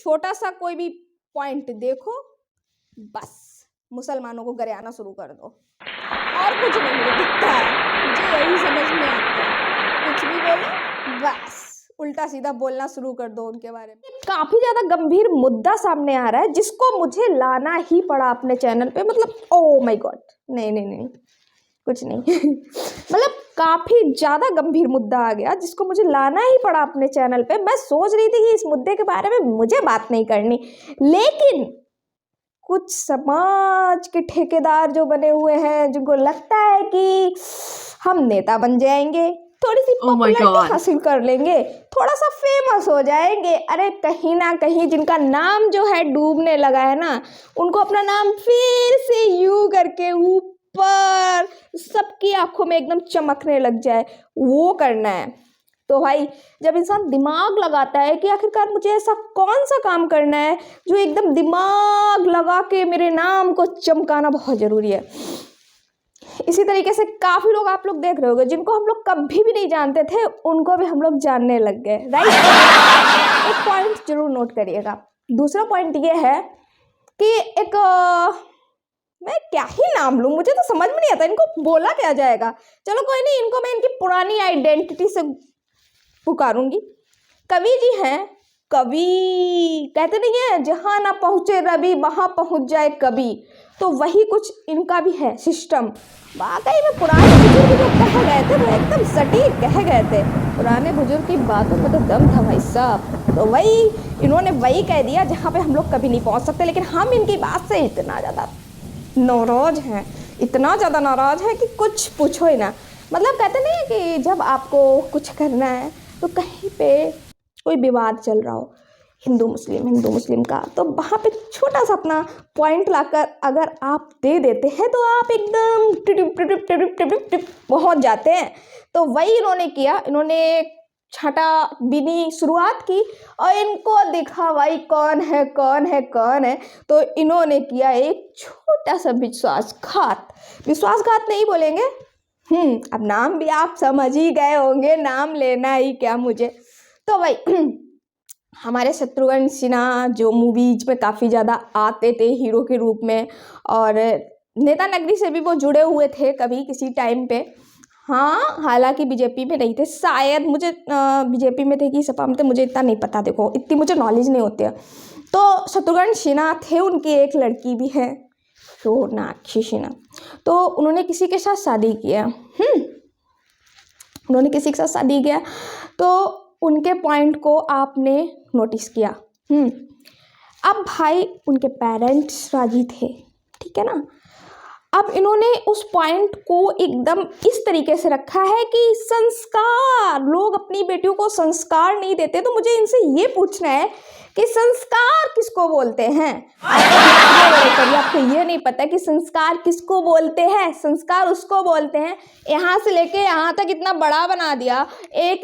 छोटा सा कोई भी पॉइंट देखो, बस मुसलमानों को गरियाना शुरू कर दो, और कुछ नहीं मुझे दिखता है, मुझे यही समझ में आता है। कुछ भी बोलो बस उल्टा सीधा बोलना शुरू कर दो उनके बारे में। काफी ज्यादा गंभीर मुद्दा सामने आ रहा है जिसको मुझे लाना ही पड़ा अपने चैनल पे। मतलब ओ माय गॉड, नहीं कुछ नहीं मतलब काफी ज्यादा गंभीर मुद्दा आ गया जिसको मुझे लाना ही पड़ा अपने चैनल पे। मैं सोच रही थी कि इस मुद्दे के बारे में मुझे बात नहीं करनी, लेकिन कुछ समाज के ठेकेदार जो बने हुए हैं, जिनको लगता है कि हम नेता बन जाएंगे, थोड़ी सी पॉपुलैरिटी हासिल कर लेंगे, थोड़ा सा फेमस हो जाएंगे, अरे कहीं ना कहीं जिनका नाम जो है डूबने लगा है ना, उनको अपना नाम फिर से यूं करके ऊपर सबकी आंखों में एकदम चमकने लग जाए, वो करना है। तो भाई जब इंसान दिमाग लगाता है कि आखिरकार मुझे ऐसा कौन सा काम करना है जो एकदम दिमाग लगा के मेरे नाम को चमकाना बहुत ज़रूरी है। इसी तरीके से काफ़ी लोग आप लोग देख रहे होंगे जिनको हम लोग कभी भी नहीं जानते थे, उनको भी हम लोग जानने लग गए, राइट। एक पॉइंट जरूर नोट करिएगा। दूसरा पॉइंट ये है कि एक मैं क्या ही नाम लूँ, मुझे तो समझ में नहीं आता इनको बोला क्या जाएगा। चलो कोई नहीं, इनको मैं इनकी पुरानी आइडेंटिटी से पुकारूंगी। कवि जी हैं, कवि कहते नहीं है जहाँ ना पहुँचे रवि वहाँ पहुँच जाए कवि, तो वही कुछ इनका भी है सिस्टम। वाकई में पुराने बुजुर्ग जो कह गए थे वो एकदम सटीक कह गए थे, पुराने बुजुर्ग की बातों में तो दम था भाई साहब। तो वही इन्होंने वही कह दिया जहाँ पे हम लोग कभी नहीं पहुँच सकते, लेकिन हम इनकी बात से इतना ज़्यादा नाराज हैं, इतना ज़्यादा नाराज है कि कुछ पूछो ही ना। मतलब कहते नहीं है कि जब आपको कुछ करना है तो कहीं पे कोई विवाद चल रहा हो हिंदू मुस्लिम का, तो वहाँ पे छोटा सा अपना पॉइंट लाकर अगर आप दे देते हैं तो आप एकदम टिप पहुँच जाते हैं। तो वही इन्होंने किया, इन्होंने छटा बिनी शुरुआत की और इनको दिखा भाई कौन है, तो इन्होंने किया एक छोटा सा विश्वासघात नहीं बोलेंगे, अब नाम भी आप समझ ही गए होंगे, नाम लेना ही क्या मुझे। तो भाई हमारे शत्रुघ्न सिन्हा जो मूवीज में काफ़ी ज़्यादा आते थे हीरो के रूप में, और नेता नगरी से भी वो जुड़े हुए थे कभी किसी टाइम पे। हाँ, हालांकि बीजेपी में नहीं थे शायद, मुझे बीजेपी में थे कि सपा में थे मुझे इतना नहीं पता, देखो इतनी मुझे नॉलेज नहीं होती है। तो शत्रुघ्न सिन्हा थे, उनकी एक लड़की भी है सोनाक्षी सिन्हा, तो उन्होंने किसी के साथ शादी किया, उन्होंने किसी के साथ शादी किया, तो उनके पॉइंट को आपने नोटिस किया। अब भाई उनके पेरेंट्स राजी थे, ठीक है ना। अब इन्होंने उस पॉइंट को एकदम इस तरीके से रखा है कि संस्कार, लोग अपनी बेटियों को संस्कार नहीं देते, तो मुझे इनसे ये पूछना है कि संस्कार किसको बोलते हैं। कभी आपको ये नहीं पता कि संस्कार किसको बोलते हैं? संस्कार उसको बोलते हैं, यहाँ से लेके यहाँ तक इतना बड़ा बना दिया, एक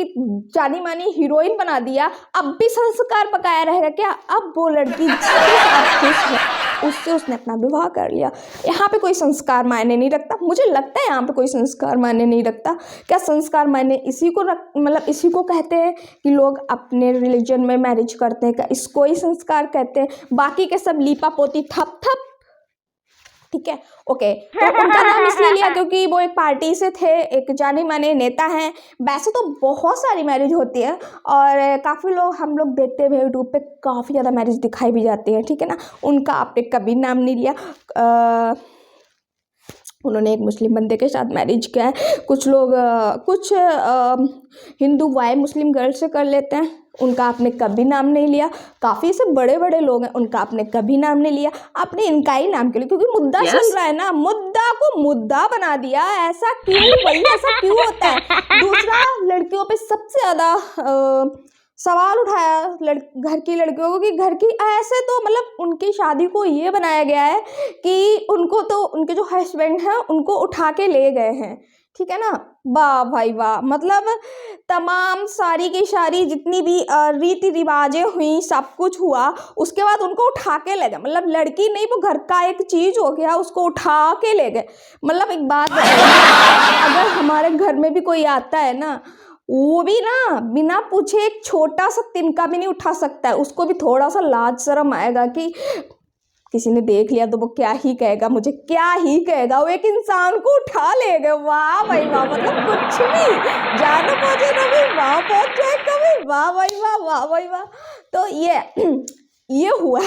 जानी मानी हीरोइन बना दिया, अब भी संस्कार पकाया रहेगा क्या? अब वो लड़की खुश है, उससे उसने अपना विवाह कर लिया, यहाँ पे कोई संस्कार मायने नहीं रखता। मुझे लगता है यहाँ पे कोई संस्कार मायने नहीं रखता। क्या संस्कार मायने इसी को मतलब इसी को कहते हैं कि लोग अपने रिलीजन में मैरिज करते हैं, क्या इसको ही संस्कार कहते हैं? बाकी के सब लीपा पोती थप थप, ठीक है, ओके। तो उनका नाम इसलिए लिया क्योंकि वो एक पार्टी से थे, एक जाने माने नेता हैं। वैसे तो बहुत सारी मैरिज होती है और काफ़ी लोग हम लोग देखते हुए यूट्यूब पे काफ़ी ज़्यादा मैरिज दिखाई भी जाती है, ठीक है ना। उनका आपने कभी नाम नहीं लिया। उन्होंने एक मुस्लिम बंदे के साथ मैरिज किया है। कुछ लोग कुछ हिंदू वाई मुस्लिम गर्ल से कर लेते हैं, उनका आपने कभी नाम नहीं लिया। काफ़ी से बड़े बड़े लोग हैं, उनका आपने कभी नाम नहीं लिया। आपने इनका ही नाम क्यों लिया? क्योंकि मुद्दा चल रहा है ना, मुद्दा को मुद्दा बना दिया। ऐसा क्यों भाई, ऐसा क्यों होता है? दूसरा, लड़कियों पे सबसे ज़्यादा सवाल उठाया घर की लड़कियों को कि घर की ऐसे तो मतलब उनकी शादी को ये बनाया गया है कि उनको तो उनके जो हस्बैंड हैं उनको उठा के ले गए हैं, ठीक है ना। वाह भाई वाह, मतलब तमाम सारी की सारी जितनी भी रीति रिवाजें हुई, सब कुछ हुआ, उसके बाद उनको उठा के ले गए। मतलब लड़की नहीं, वो घर का एक चीज़ हो गया, उसको उठा के ले गए। मतलब एक बात अगर हमारे घर में भी कोई आता है ना वो भी ना बिना पूछे एक छोटा सा तिनका भी नहीं उठा सकता है, उसको भी थोड़ा सा लाज शर्म आएगा कि किसी ने देख लिया तो वो क्या ही कहेगा, मुझे क्या ही कहेगा, वो एक इंसान को उठा लेगा। वाह भाई वाह, मतलब कुछ भी जानो पहुंचे ना भी वहां पहुंच जाए कभी, वाह भाई वाह, वाह भाई वाह। तो ये हुआ।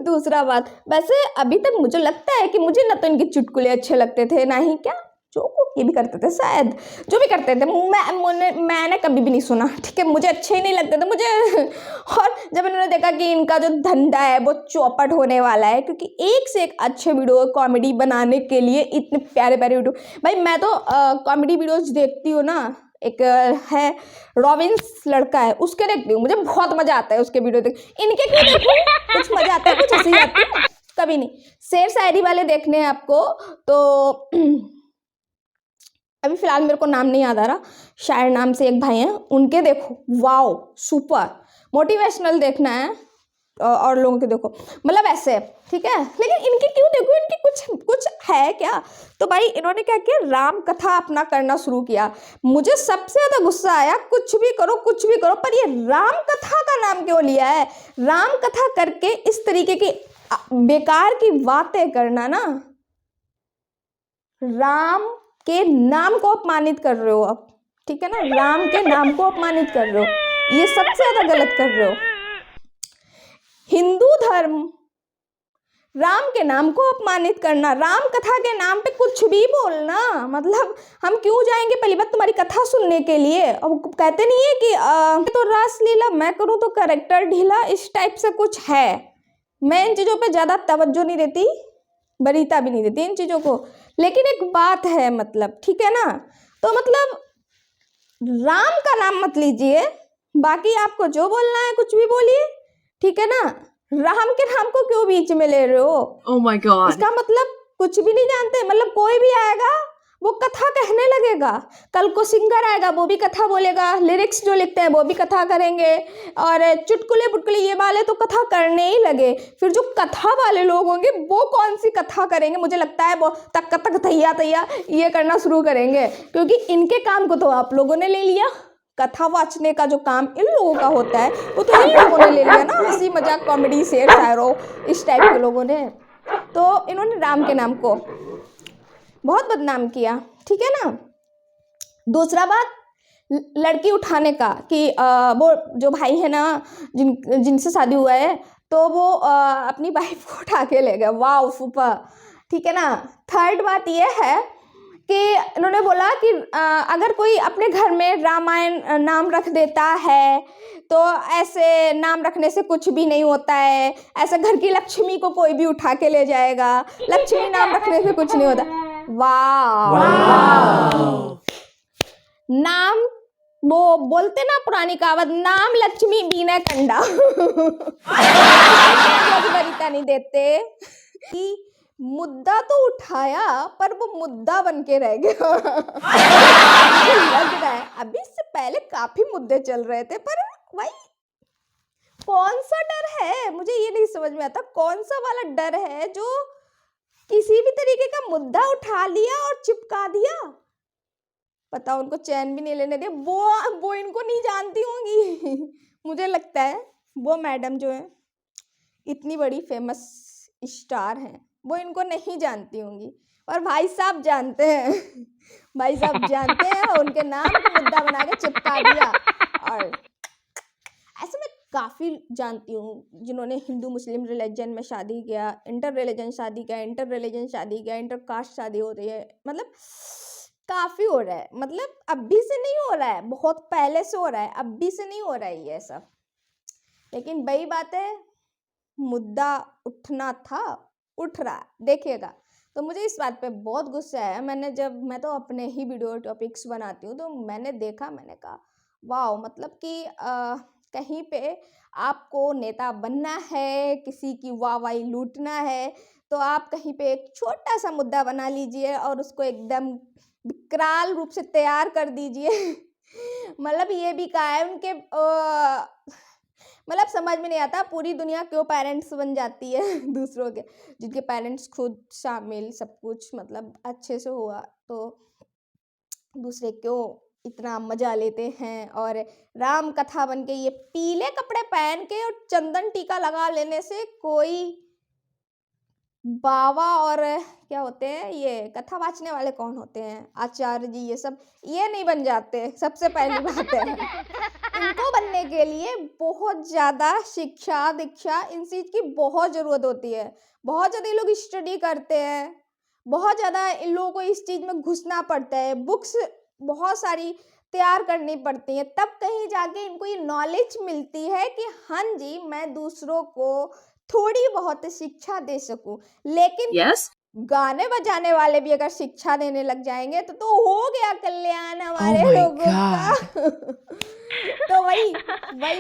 दूसरा बात, वैसे अभी तक मुझे लगता है कि मुझे ना तो इनके चुटकुले अच्छे लगते थे, ना ही क्या जो ये भी करते थे, शायद जो भी करते थे मैंने कभी भी नहीं सुना, ठीक है, मुझे अच्छे ही नहीं लगते थे मुझे। और जब इन्होंने देखा कि इनका जो धंधा है वो चौपट होने वाला है, क्योंकि एक से एक अच्छे वीडियो कॉमेडी बनाने के लिए इतने प्यारे प्यारे वीडियो, भाई मैं तो कॉमेडी वीडियोज देखती हूँ ना, एक है रॉबिन्स लड़का है, उसके देखती हूँ, मुझे बहुत मजा आता है उसके वीडियो देख। इनके क्यों देखूं, कुछ मजा आता है, कुछ हंसी आती है, कभी नहीं। शेर शायरी वाले देखने हैं आपको तो अभी फिलहाल मेरे को नाम नहीं याद आ रहा, शायर नाम से एक भाई हैं, उनके देखो, वाओ सुपर मोटिवेशनल देखना है, और लोगों के देखो, मतलब ऐसे, ठीक है। लेकिन इनके क्यों देखो, इनकी कुछ कुछ है क्या। तो भाई इन्होंने क्या किया, राम कथा अपना करना शुरू किया। मुझे सबसे ज्यादा गुस्सा आया, कुछ भी करो, पर ये राम कथा का नाम क्यों लिया है। राम कथा करके इस तरीके की बेकार की बातें करना ना, राम के नाम को अपमानित कर रहे हो आप, ठीक है ना, राम के नाम को अपमानित कर रहे हो, ये सबसे ज्यादा गलत कर रहे हो। हिंदू धर्म, राम के नाम को अपमानित करना, राम कथा के नाम पे कुछ भी बोलना, मतलब हम क्यों जाएंगे पहली बात तुम्हारी कथा सुनने के लिए। और कहते नहीं है कि तो रासलीला मैं करूँ तो कैरेक्टर ढीला, इस टाइप से कुछ है। मैं इन चीज़ों पे ज़्यादा तवज्जो नहीं देती, वरीयता भी नहीं देती इन चीज़ों को। लेकिन एक बात है, मतलब ठीक है ना, तो मतलब राम का नाम मत लीजिए, बाकी आपको जो बोलना है कुछ भी बोलिए, ठीक है ना। राम के नाम को क्यों बीच में ले रहे हो। Oh my God. इसका मतलब कुछ भी नहीं जानते, मतलब कोई भी आएगा वो कथा कहने लगेगा, कल को सिंगर आएगा वो भी कथा बोलेगा, लिरिक्स जो लिखते हैं वो भी कथा करेंगे, और चुटकुले बुटकुले ये वाले तो कथा करने ही लगे। फिर जो कथा वाले लोग होंगे वो कौन सी कथा करेंगे, मुझे लगता है वो तक तक तैया तैया ये करना शुरू करेंगे, क्योंकि इनके काम को तो आप लोगों ने ले लिया। कथा वाचने का जो काम इन लोगों का होता है वो तो इन लोगों ने ले लिया ना, हंसी मजाक कॉमेडी शेर शायरों इस टाइप के लोगों ने। तो इन्होंने राम के नाम को बहुत बदनाम किया, ठीक है ना। दूसरा बात, लड़की उठाने का कि वो जो भाई है ना जिनसे शादी हुआ है, तो वो अपनी वाइफ को उठा के ले गए, वाह सुपर, ठीक है ना। थर्ड बात ये है कि इन्होंने बोला कि अगर कोई अपने घर में रामायण नाम रख देता है तो ऐसे नाम रखने से कुछ भी नहीं होता है, ऐसे घर की लक्ष्मी को कोई भी उठा के ले जाएगा, लक्ष्मी नाम रखने से कुछ नहीं होता। वाह, नाम वो बोलते ना पुरानी कहावत, नाम लक्ष्मी बीना कंडा। वरीयता नहीं देते कि मुद्दा तो उठाया पर वो मुद्दा बन के रह गया। मुझे लग रहा है अभी से पहले काफी मुद्दे चल रहे थे, पर भाई कौन सा डर है, मुझे ये नहीं समझ में आता कौन सा वाला डर है जो किसी भी तरीके का मुद्दा उठा लिया और चिपका दिया। पता उनको चैन भी नहीं लेने दिया। वो इनको नहीं जानती होंगी। मुझे लगता है वो मैडम जो है इतनी बड़ी फेमस स्टार हैं, वो इनको नहीं जानती होंगी, और भाई साहब जानते हैं। भाई साहब जानते हैं, उनके नाम को मुद्दा बना के चिपका दिया। और ऐसे मैं काफ़ी जानती हूँ जिन्होंने हिंदू मुस्लिम रिलीजन में शादी किया, इंटर रिलीजन शादी किया, इंटर कास्ट शादी हो रही है, मतलब काफ़ी हो रहा है, मतलब अभी से नहीं हो रहा है, बहुत पहले से हो रहा है, अभी से नहीं हो रहा है ये सब। लेकिन वही बात है, मुद्दा उठना था, उठ रहा, देखिएगा। तो मुझे इस बात पे बहुत गुस्सा आया। मैं तो अपने ही वीडियो टॉपिक्स बनाती हूँ, तो मैंने देखा, मैंने कहा वाह, मतलब कि कहीं पे आपको नेता बनना है, किसी की वाहवाही लूटना है, तो आप कहीं पे एक छोटा सा मुद्दा बना लीजिए और उसको एकदम विकराल रूप से तैयार कर दीजिए। मतलब ये भी कहा है उनके मतलब समझ में नहीं आता पूरी दुनिया क्यों पेरेंट्स बन जाती है दूसरों के, जिनके पेरेंट्स खुद शामिल सब कुछ मतलब अच्छे से हुआ, तो दूसरे क्यों इतना मजा लेते हैं। और राम कथा बन के ये पीले कपड़े पहन के और चंदन टीका लगा लेने से कोई बाबा और क्या होते हैं ये कथा वाचने वाले कौन होते हैं, आचार्य जी, ये सब ये नहीं बन जाते। सबसे पहली बात है इनको बनने के लिए बहुत ज़्यादा शिक्षा दीक्षा इन चीज़ की बहुत ज़रूरत होती है। बहुत ज़्यादा ये लोग स्टडी करते हैं, बहुत ज़्यादा इन लोगों को इस चीज़ में घुसना पड़ता है, बुक्स बहुत सारी तैयार करनी पड़ती हैं, तब कहीं जाके इनको ये नॉलेज मिलती है कि हाँ जी मैं दूसरों को थोड़ी बहुत शिक्षा दे सकूं। लेकिन Yes. गाने बजाने वाले भी अगर शिक्षा देने लग जाएंगे तो हो गया कल्याण हमारे my लोगों का। God. तो वही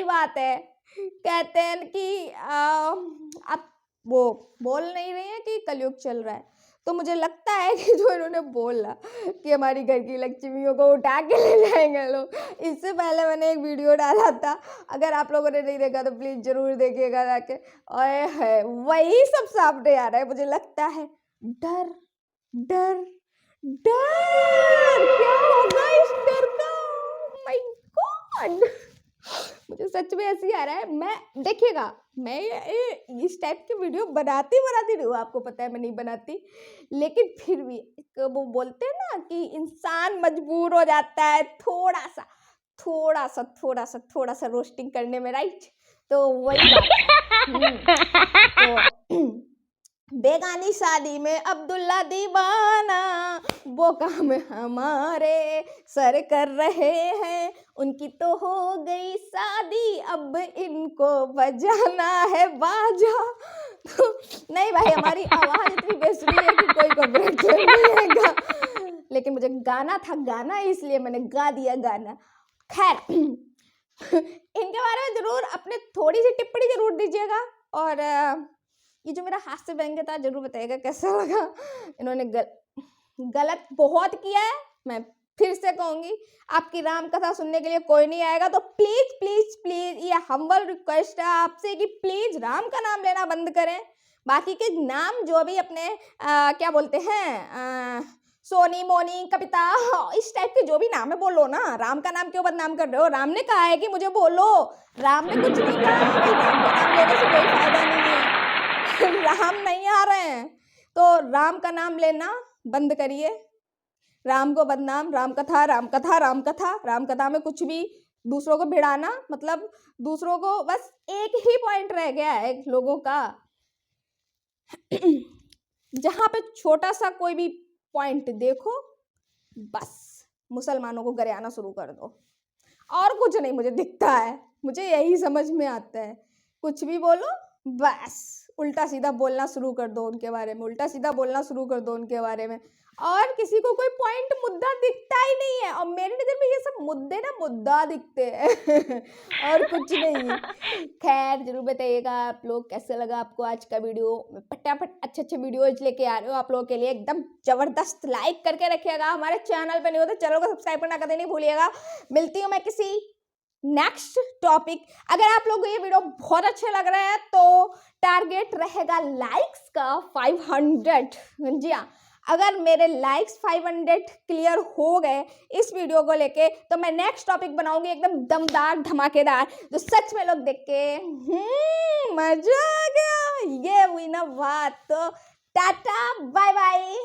बात है, कहते हैं कि आप वो बोल नहीं रहे हैं कि कलयुग चल रहा है, तो मुझे लगता है कि जो इन्होंने बोला कि हमारी घर की लक्ष्मियों को उठा के ले जाएंगे लोग, इससे पहले मैंने एक वीडियो डाला था, अगर आप लोगों ने नहीं देखा तो प्लीज़ ज़रूर देखिएगा जाके। और है वही सब सामने आ रहा है, मुझे लगता है डर डर डर क्या होगा इस डर का, माय गॉड। मुझे सच में ऐसे ही आ रहा है। मैं देखिएगा मैं इस टाइप की वीडियो बनाती नहीं हूँ, आपको पता है मैं नहीं बनाती, लेकिन फिर भी वो बोलते हैं ना कि इंसान मजबूर हो जाता है थोड़ा सा रोस्टिंग करने में, राइट। तो वही बात है। तो बेगानी शादी में अब्दुल्ला दीवाना वो काम हमारे सर कर रहे हैं, उनकी तो हो गई शादी अब इनको बजाना है बाजा। तो नहीं भाई हमारी आवाज़ इतनी बेसुरी है कि कोई कॉपीराइट क्लेम नहीं आएगा, लेकिन मुझे गाना था, गाना इसलिए मैंने गा दिया गाना। खैर इनके बारे में ज़रूर अपने थोड़ी सी टिप्पणी ज़रूर दीजिएगा, और ये जो मेरा हास्य व्यंग्य था जरूर बताइएगा कैसा लगा। इन्होंने गलत बहुत किया है, मैं फिर से कहूँगी, आपकी राम कथा सुनने के लिए कोई नहीं आएगा तो प्लीज़ प्लीज़ प्लीज़ ये हम्बल रिक्वेस्ट है आपसे कि प्लीज़ राम का नाम लेना बंद करें। बाकी के नाम जो भी अपने क्या बोलते हैं सोनी मोनी कविता इस टाइप के जो भी नाम है बोलो ना, राम का नाम क्यों बदनाम कर रहे हो। राम ने कहा है कि मुझे बोलो, राम ने कुछ नहीं कहा भाई, राम का नाम लेने से कोई फायदा नहीं है। राम नहीं आ रहे हैं तो राम का नाम लेना बंद करिए। राम को बदनाम, राम कथा में कुछ भी दूसरों को भिड़ाना, मतलब दूसरों को बस एक ही पॉइंट रह गया है लोगों का जहां पे छोटा सा कोई भी पॉइंट देखो बस मुसलमानों को गरियाना शुरू कर दो, और कुछ नहीं मुझे दिखता है, मुझे यही समझ में आता है। कुछ भी बोलो बस उल्टा सीधा बोलना शुरू कर दो उनके बारे में, और किसी को कोई पॉइंट मुद्दा दिखता ही नहीं है। और मेरी नज़र में ये सब मुद्दे ना मुद्दा दिखते हैं और कुछ नहीं। खैर जरूर बताइएगा आप लोग कैसे लगा आपको आज का वीडियो। मैं फटाफट अच्छे वीडियोज लेके आ रहे हो आप लोगों के लिए, एकदम जबरदस्त। लाइक करके रखिएगा, हमारे चैनल पे नहीं हो तो चैनल को सब्सक्राइब करना कभी नहीं भूलिएगा। मिलती हूँ मैं किसी नेक्स्ट टॉपिक। अगर आप लोगों को ये वीडियो बहुत अच्छे लग रहा है तो टारगेट रहेगा लाइक्स का 500। जी हाँ, अगर मेरे लाइक्स 500 क्लियर हो गए इस वीडियो को लेके तो मैं नेक्स्ट टॉपिक बनाऊंगी एकदम दमदार धमाकेदार, जो सच में लोग देख के मजा आ गया, ये हुई ना बात। तो टाटा बाय बाय।